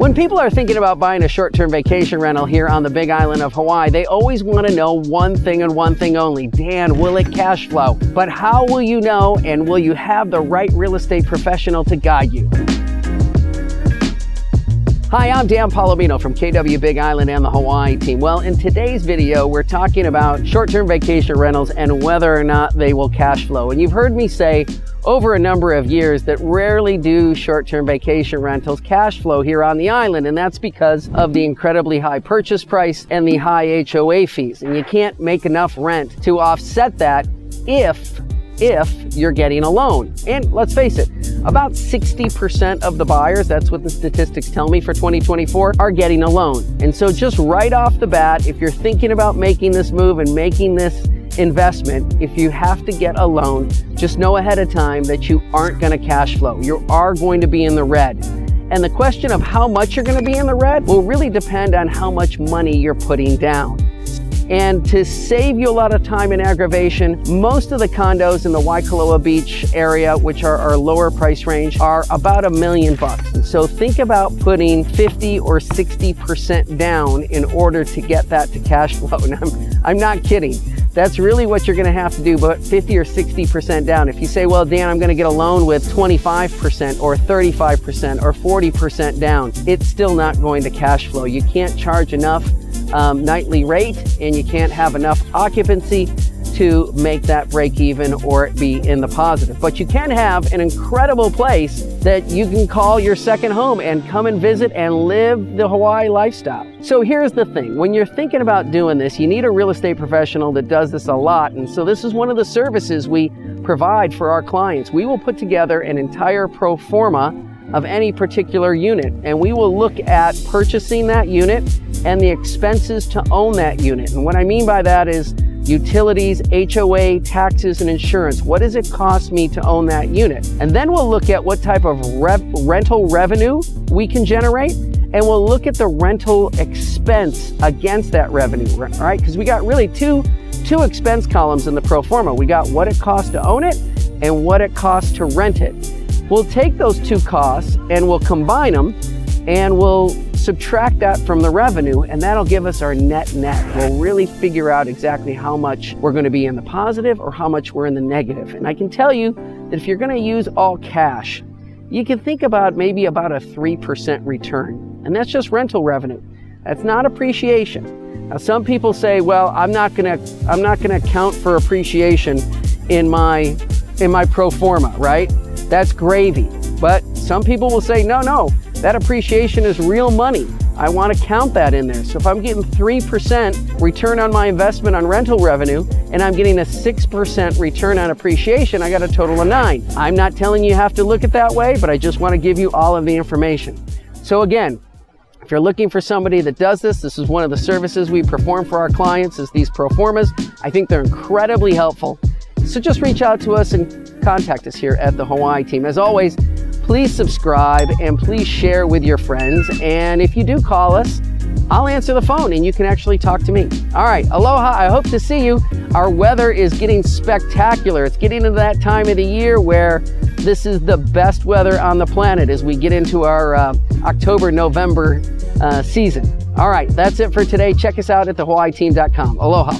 When people are thinking about buying a short-term vacation rental here on the Big Island of Hawaii, they always want to know one thing and one thing only. Dan, will it cash flow? But how will you know, and will you have the right real estate professional to guide you? Hi, I'm Dan Polimino from KW Big Island and the Hawaii team. Well, in today's video, we're talking about short-term vacation rentals and whether or not they will cash flow. And you've heard me say over a number of years that rarely do short-term vacation rentals cash flow here on the island, and that's because of the incredibly high purchase price and the high HOA fees. And you can't make enough rent to offset that if you're getting a loan. And let's face it, about 60% of the buyers, that's what the statistics tell me for 2024, are getting a loan. And so just right off the bat, if you're thinking about making this move and making this investment, if you have to get a loan, just know ahead of time that you aren't going to cash flow. You are going to be in the red. And the question of how much you're going to be in the red will really depend on how much money you're putting down. And to save you a lot of time and aggravation, most of the condos in the Waikoloa Beach area, which are our lower price range, are about $1 million. And so think about putting 50 or 60% down in order to get that to cash flow. And I'm not kidding. That's really what you're going to have to do, but 50 or 60% down. If you say, well, Dan, I'm going to get a loan with 25% or 35% or 40% down, it's still not going to cash flow. You can't charge enough nightly rate, and you can't have enough occupancy to make that break even or be in the positive. But you can have an incredible place that you can call your second home and come and visit and live the Hawaii lifestyle. So here's the thing, when you're thinking about doing this, you need a real estate professional that does this a lot. And so this is one of the services we provide for our clients. We will put together an entire pro forma of any particular unit, and we will look at purchasing that unit and the expenses to own that unit. And what I mean by that is utilities, HOA, taxes, and insurance. What does it cost me to own that unit? And then we'll look at what type of rental revenue we can generate, and we'll look at the rental expense against that revenue, right? Because we got really two expense columns in the pro forma. We got what it costs to own it and what it costs to rent it. We'll take those two costs and we'll combine them, and we'll subtract that from the revenue, and that'll give us our net. We'll really figure out exactly how much we're going to be in the positive or how much we're in the negative. And I can tell you that if you're going to use all cash, you can think about maybe about a 3% return. And that's just rental revenue. That's not appreciation. Now, some people say, well, I'm not going to account for appreciation in my pro forma, right? That's gravy. But some people will say, no, that appreciation is real money. I want to count that in there. So if I'm getting 3% return on my investment on rental revenue, and I'm getting a 6% return on appreciation, I got a total of 9. I'm not telling you have to look at that way, but I just want to give you all of the information. So again, if you're looking for somebody that does this is one of the services we perform for our clients, is these pro formas. I think they're incredibly helpful. So just reach out to us and contact us here at the Hawaii team. As always, please subscribe and please share with your friends. And if you do call us, I'll answer the phone and you can actually talk to me. All right, aloha, I hope to see you. Our weather is getting spectacular. It's getting into that time of the year where this is the best weather on the planet as we get into our October, November season. All right, that's it for today. Check us out at thehawaiiteam.com. Aloha.